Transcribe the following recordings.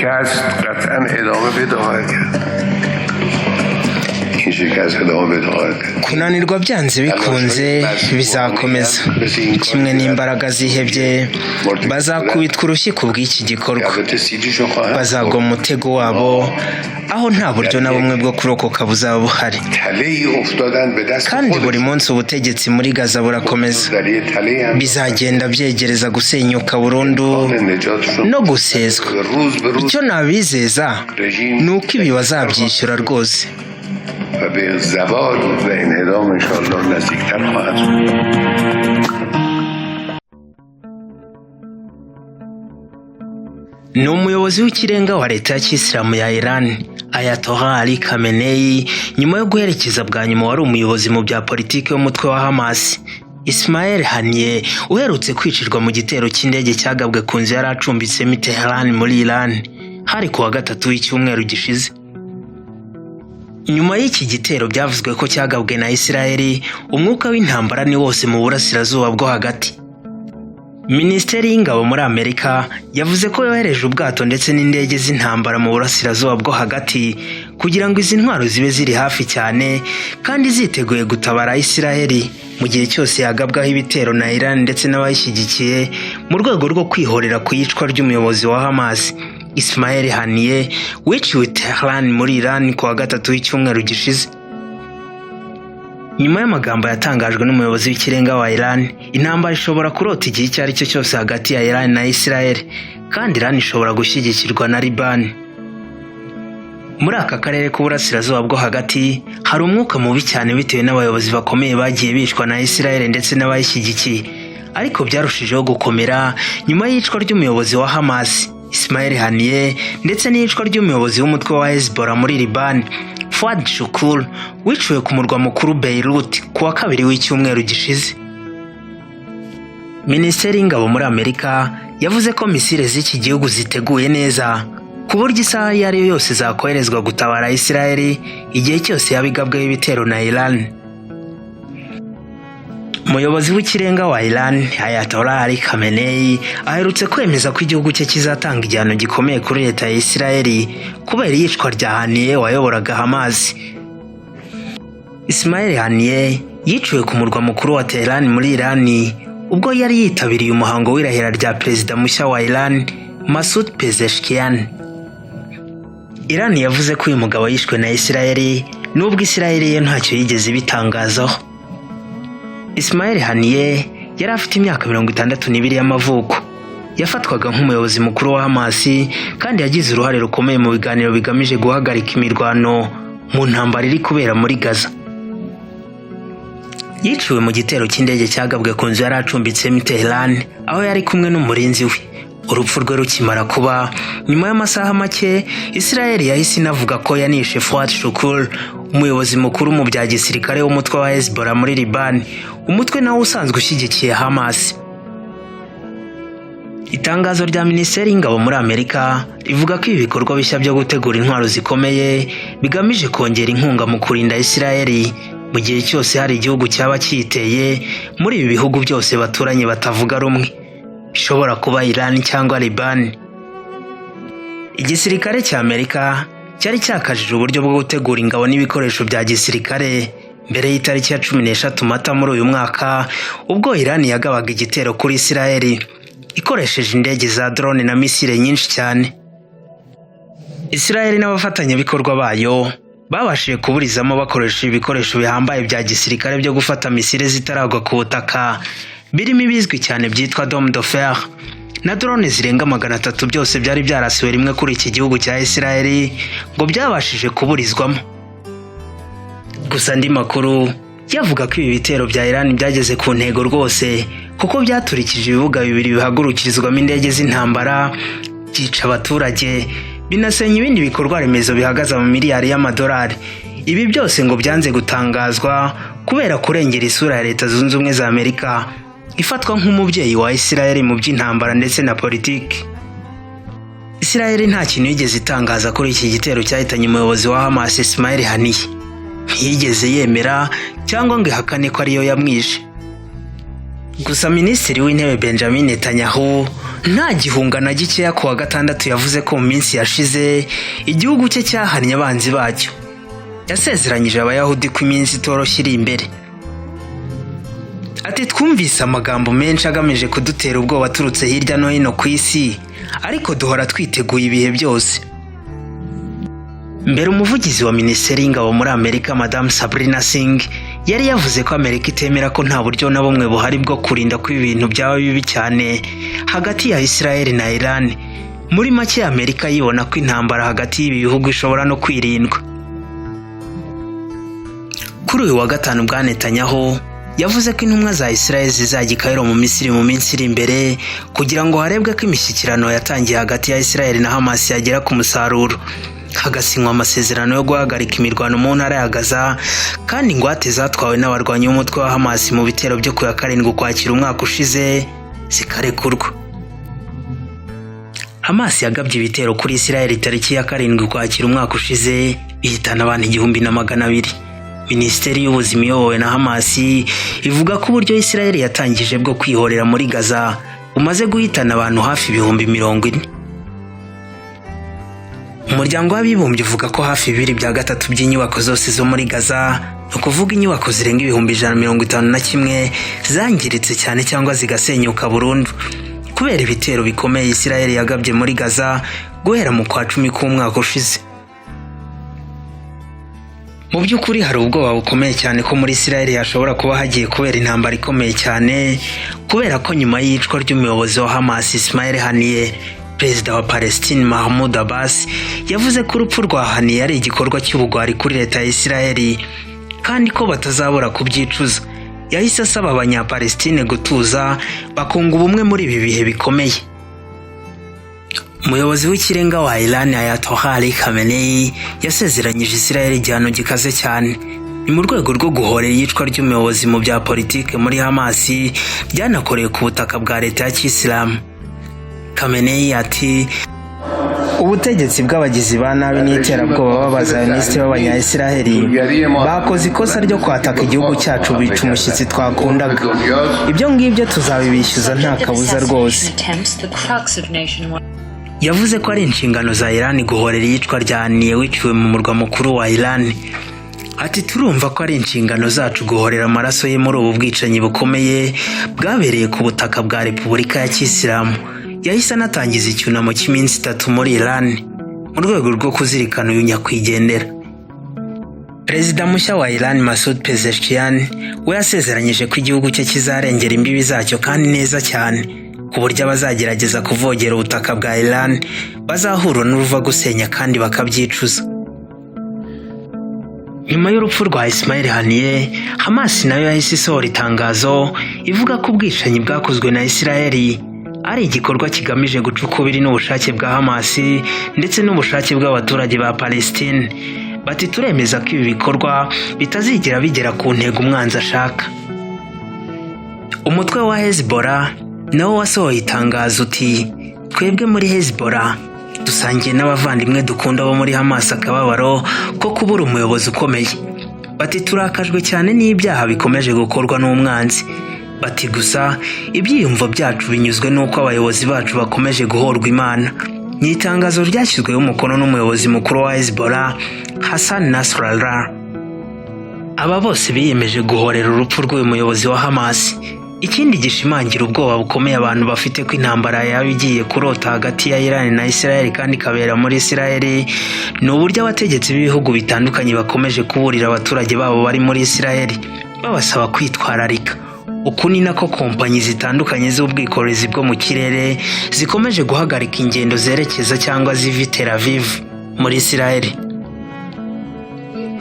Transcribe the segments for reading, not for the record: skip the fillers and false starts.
شکست قطعا ادامه پیدا خواهد کرد. این شکست ادامه پیدا خواهد کرد. kunanirwa byanze bikunze bizakomeza kimwe n'imbaraga zihebye bazakubitwa urushyi ku bw'iki gikorwa bazagwa mu mutego wabo aho nta buryo na bumwe bwo kurokoka buzaba buhari kandi buri munsi ubutegetsi muri Gaza burakomeza bizagenda byegereza gusenyuka burundu no gusezwa icyo nabizeza ni uko ibi bazabyishyura rwose و به زوال و انهدام انشاءالله نزدیکتر خواهد شد. ni umuyobozi w'ikirenga wa leta ya Kisilamu ya Iran Ayatollah Ali Khamenei nyuma yo guherekeza bwa nyuma wari umuyobozi mu bya politiki w'umutwe wa Hamas Ismail Haniyeh uherutse kwicirwa mu gitero cy'indege cyagabwe ku nzu yari acumbitsemo i Tehran muri Iran hari ku wa gatatu w'icyumweru gishize. Nyuma y'iki gitero byavuzwe ko cyagabwe na Isiraheli umwuka w'intambara ni wose mu burasirazuba bwo hagati. Minisiteri y'ingabo muri Amerika yavuze ko yohereje ubwato ndetse n'indege z'intambara mu burasirazuba bwo hagati kugira ngo izi ntwaro zibe ziri hafi cyane kandi ziteguye gutabara Isiraheli mu gihe cyose yagabwaho ibitero na Iran ndetse n'abayishyigikiye mu rwego rwo kwihorera ku iyicwa ry'umuyobozi wa Hamas Ismail Haniyeh wiciwe Tehran muri Iran ku wa gatatu w'icyumweru gishize. Nyuma y'amagambo yatangajwe n'umuyobozi w'ikirenga wa Iran, intambara ishobora kurota igihe icyo ari cyo cyose hagati ya Iran na Israel kandi Iran ishobora gushyigikirwa na Liban. Muri aka karere k'uburasirazuba bwo hagati hari umwuka mubi cyane bitewe n'abayobozi bakomeye bagiye bicwa na Israel ndetse n'abayishyigikiye, ariko byarushijeho gukomera nyuma y'icwa ry'umuyobozi wa Hamas Ismail Haniyeh ndetse n'icwa ry'umuyobozi w'umutwe wa Hezbollah muri Liban Fuad Shukr wiciwe ku murwa mukuru Beirut ku wa kabiri w'icyumweru gishize. Minisiteri y'ingabo muri Amerika yavuze ko misile z'iki gihugu ziteguye neza ku buryo isaha iyo ari yo yose zakoherezwa gutabara Israel igihe cyose yabigabweho ibitero na Iran. Umuyobozi w'ikirenga wa Iran Ayatollah Ali Khamenei aherutse kwemeza ko igihugu cye kizatanga igihano gikomeye kuri leta ya Israel kubera iyicwa rya Haniyeh wayoboraga Hamas. Ismail Haniyeh yiciwe ku murwa mukuru wa Tehran muri Iran ubwo yari yitabiriye umuhango w'irahira rya perezida mushya wa Iran Masoud Pezeshkian. Iran yavuze ko uyu mugabo yishwe na Israel nubwo Israel ye ntacyo yigeze bitangazaho. Ismail Haniyeh yari afite imyaka 62 y'amavuko. Yafatwaga nk'umuyobozi mukuru wa Hamas kandi yagize uruhare rukomeye mu biganiro bigamije guhagarika imirwano mu ntambara iri kubera muri Gaza. Yiciwe mu gitero cy'indege cyagabwe ku nzu yari acumbitsemo i Tehran aho yari kumwe n'umurinzi we. Urupfu rwe rukimara kuba nyuma y'amasaha make Israel yahise inavuga ko yanishe Fuad Shukr umuyobozi mukuru mu bya gisirikare w'umutwe wa Hezbollah muri Liban, umutwe nawo usanzwe ushyigikiye Hamas. Itangazo rya Minisiteri y'ingabo muri Amerika rivuga ko ibi bikorwa bishya byo gutegura intwaro zikomeye bigamije kongera inkunga mu kurinda Israel mu gihe cyose hari igihugu cyaba cyiteye muri ibi bihugu byose baturanye batavuga rumwe, bishobora kuba Iran cyangwa Liban. Igisirikare cya Amerika cyari cyakajije uburyo bwo gutegura ingabo n'ibikoresho bya gisirikare mbere y'itariki ya 13 Mata muri uyu mwaka ubwo Iran yagabaga igitero kuri Israel ikoresheje indege za drone na misile nyinshi cyane. Israel n'abafatanyabikorwa bayo babashije kuburizamo bakoresha ibikoresho bihambaye bya gisirikare byo gufata misile zitaragwa ku butaka birimo ibizwi cyane byitwa Dome de Fer na drone zirenga 300 byose byari byarasiwe rimwe kuri iki gihugu cya Israel ngo byabashije kuburizwamo. Gusa andi makuru yavuga ko ibi bitero bya Iran byageze ku ntego rwose kuko byaturikije ibibuga bibiri bihagurukirizwamo indege z'intambara, byica abaturage, binasenya ibindi bikorwa remezo bihagaze mu miliyari y'amadolari. Ibi byose ngo byanze gutangazwa kubera kurengera isura ya Leta Zunze Ubumwe za Amerika ifatwa nk'umubyeyi wa Israel mu by'intambara ndetse na politiki. Israel nta kintu yigeze itangaza kuri iki gitero cyahitanye umuyobozi wa Hamas Ismail Haniyeh. Ntiyigeze yemera cyangwa ngo ihakane ko ariyo yamwishe. Gusa Minisitiri w'Intebe Benjamin Netanyahu nta gihunga na gikeya ku wa gatandatu yavuze ko mu minsi yashize igihugu cye cyahannye abanzi bacyo. Yasezeranyije abayahudi ko iminsi itoroshye iri imbere. Ati twumvise amagambo menshi agamije kudutera ubwoba aturutse hirya no hino ku isi, ariko duhora twiteguye ibihe byose. Mbere umuvugizi wa Minisiteri y'Ingabo muri Amerika Madame Sabrina Singh yari yavuze ko Amerika itemera ko nta buryo na bumwe buhari bwo kurinda ko ibintu byaba bibi cyane hagati ya Israel na Iran. Muri make Amerika yibona ko intambara hagati y'ibi bihugu ishobora no kwirindwa. Kuri uyu wa gatanu bwa Netanyahu yavuze ko intumwa za Israel zizajya i Cairo mu Misiri mu minsi iri imbere kugira ngo harebwe ko imishyikirano yatangiye hagati ya Israel na Hamas yagera ku musaruro, hagasinywa amasezerano yo guhagarika imirwano mu ntara ya Gaza, kandi ingwate zatwawe n'abarwanyi b'umutwe wa Hamas mu bitero byo ku ya 7 Ukwakira umwaka ushize zikarekurwa. Hamas yagabye ibitero kuri Israel tariki ya 7 Ukwakira umwaka ushize ihitana abantu 1,200. Minisiteri y'Ubuzima iyobowe na Hamas ivuga ko uburyo Israel yatangije bwo kwihorera muri Gaza umaze guhitana abantu hafi 40,000. Umuryango w'abibumbye uvuga ko hafi 2/3 by'inyubako zose zo muri Gaza, no kuvuga inyubako zirenga 151,000 zangiritse cyane cyangwa zigasenyuka burundu kubera ibitero bikomeye Israel yagabye muri Gaza guhera mu kwa 10 k'umwaka ushize. Mu by'ukuri hari ubwoba bukomeye cyane ko muri Israel hashobora kuba hagiye kubera intambara ikomeye cyane, kubera ko nyuma y'icwa ry'umuyobozi wa Hamas Ismail Haniyeh, Perezida wa Palestine Mahmoud Abbas yavuze ko urupfu rwa Haniyeh ari igikorwa cy'ubugwari kuri leta ya Israel kandi ko batazabura kubyicuza. Yahise asaba abanya-Palestine gutuza bakunga ubumwe muri ibi bihe bikomeye. Umuyobozi w'ikirenga wa Iran Ayatollah Ali Khamenei yasezeranyije Israel igihano gikaze cyane. Ni mu rwego rwo guhorera iyicwa ry'umuyobozi mu bya politike muri Hamas byanakorewe ku butaka bwa leta ya Kisilamu. Khamenei ati ubutegetsi bw'abagizi ba nabi n'iterabwoba b'abazayonisti b'abanya-Israeli bakoze ikosa ryo kwataka igihugu cyacu bica umushyitsi twakundaga. Ibyo ngibyo tuzabibishyuza nta kabuza rwose. Yavuze ko ari inshingano za Iran guhorera iyicwa rya Haniyeh wiciwe mu murwa mukuru wa Iran. Ati turumva ko ari inshingano zacu guhorera amaraso ye muri ubu bwicanyi bukomeye bwabereye ku butaka bwa Repubulika ya Kisilamu. Yahise anatangiza icyunamo cy'iminsi 3 muri Iran mu rwego rwo kuzirikana uyu nyakwigendera. Perezida mushya wa Iran Masoud Pezeshkian we yasezeranyije ko igihugu cye kizarengera imbibi zacyo kandi neza cyane, ku buryo abazagerageza kuvogera ubutaka bwa Iran bazahura n'uruva gusenya kandi bakabyicuza. Nyuma y'urupfu rwa Ismail Haniyeh, Hamas nayo yahise isohora itangazo ivuga ko ubwicanyi bwakozwe na Israel ari igikorwa kigamije guca ukubiri n'ubushake bwa Hamas ndetse n'ubushake bw'abaturage ba Palestine. Bati turemeza ko ibi bikorwa bitazigera bigera ku ntego umwanzi ashaka. Umutwe wa Hezbollah nawo wasohoye itangazo uti twebwe muri Hezbollah dusangiye n'abavandimwe dukunda bo muri Hamas akababaro ko kubura umuyobozi ukomeye. Bati turakajwe cyane n'ibyaha bikomeje gukorwa n'umwanzi. Bati gusa ibyiyumvo byacu binyuzwe n'uko abayobozi bacu bakomeje guhorwa Imana. Ni itangazo ryashyizweho umukono n'umuyobozi mukuru wa Hezbollah Hassan Nasrallah. Aba bose biyemeje guhorera urupfu rw'uyu muyobozi wa Hamas. Ikindi gishimangira ubwoba bukomeye abantu bafite ko intambara yaba igiye kurota hagati ya Iran na Israel kandi kabera muri Israel ni uburyo abategetsi b'ibihugu bitandukanye bakomeje kuburira abaturage babo bari muri Israel babasaba kwitwararika. Uku ni nako kompanyi zitandukanye z'ubwikorezi bwo mu kirere zikomeje guhagarika ingendo zerekeza cyangwa ziva Tel Aviv muri Israel.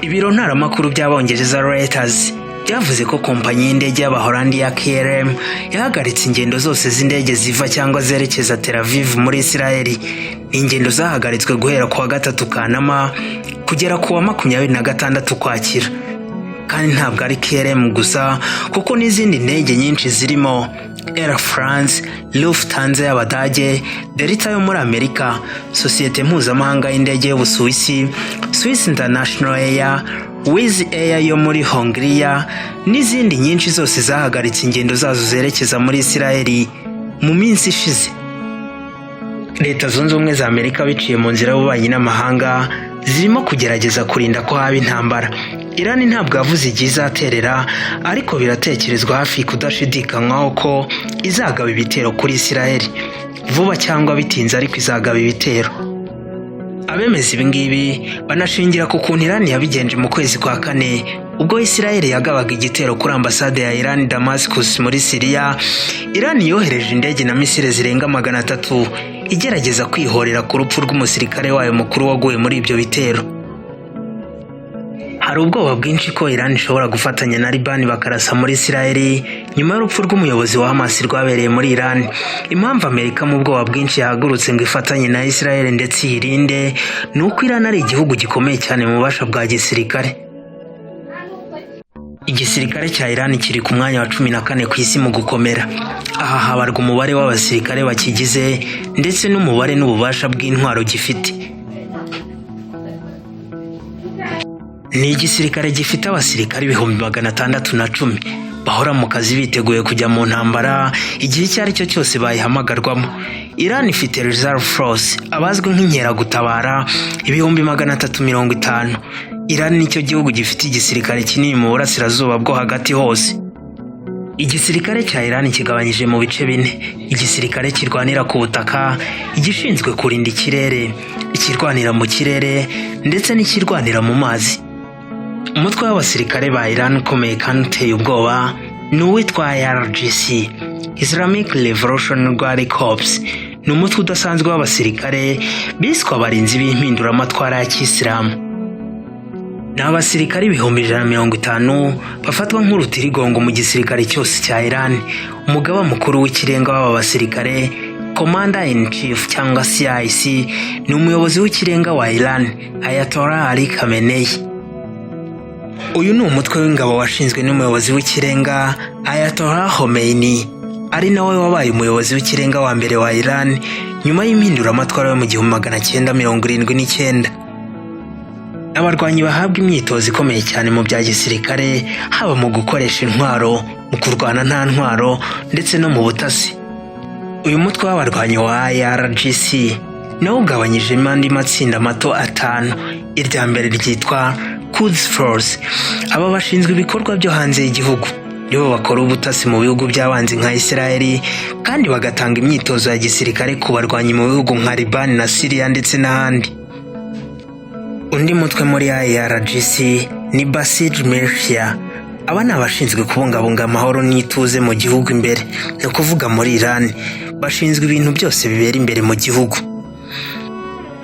Ibiro ntaramakuru by'Abongereza Reuters byavuze ko kompanyi y'indege y'Abahorandi ya KLM yahagaritse ingendo zose z'indege ziva cyangwa zerekeza Tel Aviv muri Israel. Ingendo zahagaritswe guhera ku wa 3 Kanama kugera ku wa 26 Ukwakira. Kandi ntabwo ari KLM gusa kuko n'izindi ndege nyinshi zirimo Air France, Lufthansa y'Abadage, Delta yo muri Amerika, sosiyete mpuzamahanga y'indege y'Ubusuwisi, Swiss International Air, Wizz Air yo muri Hongria n'izindi nyinshi zose zahagaritse ingendo zazo zerekeza muri Israel mu minsi ishize. Leta Zunze Ubumwe za Amerika biciye mu nzira y'ububanyi n'amahanga zirimo kugerageza kurinda ko haba intambara. Iran ntabwo yavuze igihe izaterera, ariko biratekerezwa hafi kudashidikanywaho ko izagaba ibitero kuri Israel vuba cyangwa bitinze, ariko izagaba ibitero. Abemeza ibi ngibi banashingira ku kuntu Iran yabigenje mu kwezi kwa kane ubwo Israel yagabaga igitero kuri ambasade ya Iran Damascus muri Syria. Iran yohereje indege na misile zirenga 300 igerageza kwihorera ku rupfu rw'umusirikare wayo mukuru waguye muri ibyo bitero. Hari ubwoba bwinshi ko Iran ishobora gufatanya na Liban bakarasa muri Israel nyuma y'urupfu rw'umuyobozi wa Hamas rwabereye muri Iran. Impamvu Amerika mu bwoba bwinshi yahagurutse ngo ifatanye na Israel ndetse yirinde ni uko Iran ari igihugu gikomeye cyane mu bubasha bwa gisirikare. Igisirikare cya Iran kiri ku mwanya wa 14 ku isi mu gukomera. Aha habarwa umubare w'abasirikare bakigize ndetse n'umubare n'ububasha bw'intwaro gifite. Ni igisirikare gifite abasirikare 610,000 bahora mu kazi biteguye kujya mu ntambara igihe icyo ari cyo cyose bayihamagarwamo. Iran ifite Reserve Force abazwi nk'inkeragutabara 350,000. Iran nicyo gihugu gifite igisirikare kinini mu burasirazuba bwo hagati hose. Igisirikare cya Iran kigabanyije mu bice 4: igisirikare kirwanira ku butaka, igishinzwe kurinda ikirere, ikirwanira mu kirere ndetse n'ikirwanira mu mazi. Umutwe w'abasirikare ba Iran ukomeye kandi uteye ubwoba ni uwitwa IRGC, Islamic Revolutionary Guard Corps. Ni umutwe udasanzwe w'abasirikare biswe abarinzi b'impinduramatwara ya Kisilamu. Ni abasirikare 150,000 bafatwa nk'urutirigongo mu gisirikare cyose cya Iran. Umugaba mukuru w'ikirenga w'aba basirikare, Commander in Chief cyangwa CIC, ni umuyobozi w'ikirenga wa Iran, Ayatollah Ali Khamenei. Uyu ni umutwe w'ingabo washinzwe n'umuyobozi w'ikirenga Ayatollah Khomeini, ari nawe wabaye umuyobozi w'ikirenga wa mbere wa Iran nyuma y'impinduramatwara yo mu 1979. Abarwanyi bahabwa imyitozo ikomeye cyane mu bya gisirikare, haba mu gukoresha intwaro, mu kurwana nta ntwaro ndetse no mu butasi. Uyu mutwe w'abarwanyi wa IRGC nawo ugabanyije andi matsinda mato 5. Irya mbere ryitwa Quds Force. Aba bashinzwe ibikorwa byo hanze y'igihugu, nibo bakora ubutasi mu bihugu by'abanzi nka Israel kandi bagatanga imyitozo ya gisirikare ku barwanyi mu bihugu nka Liban na Syria ndetse n'ahandi. Undi mutwe muri IRGC ni Basij Militia. Aba ni abashinzwe kubungabunga amahoro n'ituze mu gihugu imbere, no kuvuga muri Iran. Bashinzwe ibintu byose bibera imbere mu gihugu.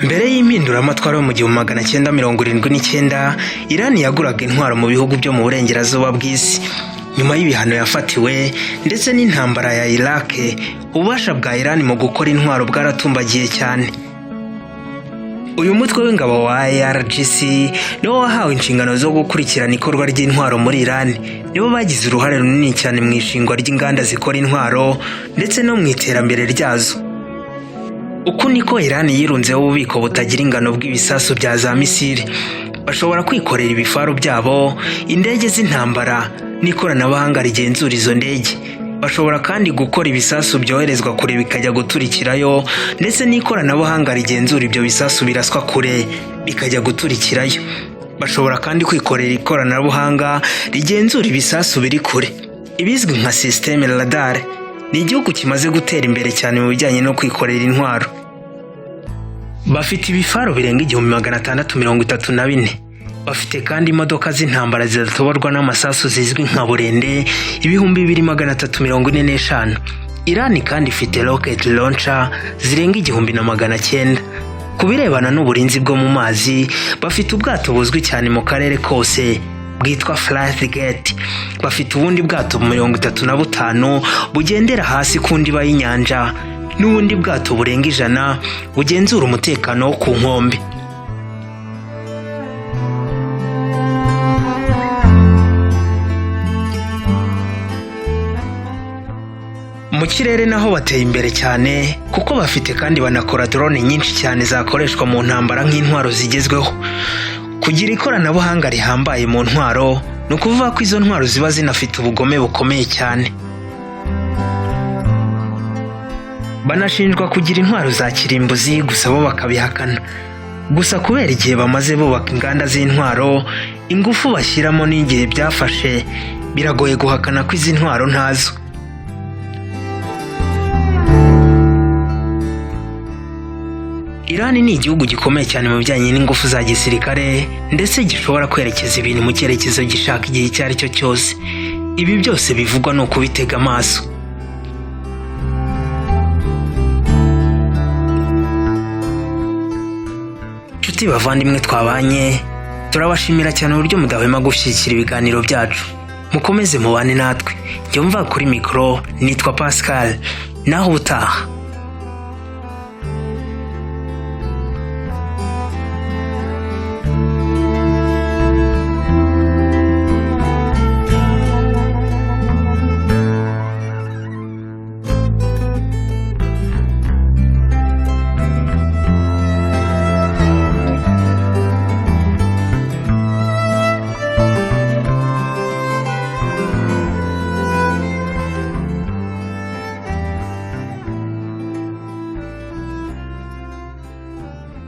Mbere y'impinduramatwara yo mu 1979, Iran yaguraga intwaro mu bihugu byo mu burengerazuba bw'isi. Nyuma y'ibihano yafatiwe ndetse n'intambara ya Iraq, ububasha bwa Iran mu gukora intwaro bwaratumbagiye cyane. Uyu mutwe w'ingabo wa IRGC niwo wahawe inshingano zo gukurikirana ikorwa ry'intwaro muri Iran. Nibo bagize uruhare runini cyane mu ishingwa ry'inganda zikora intwaro ndetse no mu iterambere ryazo. Uku niko Iran yirunzeho ububiko butagira ingano bw'ibisasu bya za misile. Bashobora kwikorera ibifaru byabo, indege z'intambara n'ikoranabuhanga rigenzura izo ndege. Bashobora kandi gukora ibisasu byoherezwa kure bikajya guturikirayo, ndetse n'ikoranabuhanga rigenzura ibyo bisasu biraswa kure bikajya guturikirayo. Bashobora kandi kwikorera ikoranabuhanga rigenzura ibisasu biri kure, ibizwi nka systeme radar. Ni igihugu kimaze gutera imbere cyane mu bijyanye no kwikorera intwaro. Bafite ibifaru birenga 634. Bafite kandi imodoka z'intambara zidatoborwa n'amasasu zizwi nka burende 2345. Iran kandi ifite rocket launcher zirenga 1900. Ku birebana n'uburinzi bwo mu mazi, bafite ubwato buzwi cyane mu karere kose bwitwa Frigate. Bafite ubundi bwato 35 bugendera hasi ku ndiba y'inyanja, n'ubundi bwato burenga 100 bugenzura umutekano wo ku nkombe. Mu kirere naho bateye imbere cyane, kuko bafite kandi banakora drone nyinshi cyane zakoreshwa mu ntambara nk'intwaro zigezweho. Kugira ikoranabuhanga rihambaye mu ntwaro ni ukuvuga ko izo ntwaro ziba zinafite ubugome bukomeye cyane. banashinjwa kugira intwaro za kirimbuzi gusa bo bakabihakana. Gusa kubera igihe bamaze bubaka inganda z'intwaro, ingufu bashyiramo n'igihe byafashe, biragoye guhakana ko izi ntwaro ntazo. Iran ni igihugu gikomeye cyane mu bijyanye n'ingufu za gisirikare, ndetse gishobora kwerekeza ibintu mu cyerekezo gishaka igihe icyo ari cyo cyose. Ibi byose bivugwa ni ukubitega amaso. Nshuti bavandimwe twabanye, turabashimira cyane uburyo mudahwema gushyigikira ibiganiro byacu. Mukomeze mubane natwe. Njye mva kuri mikoro nitwa Pascal, naho ubutaha.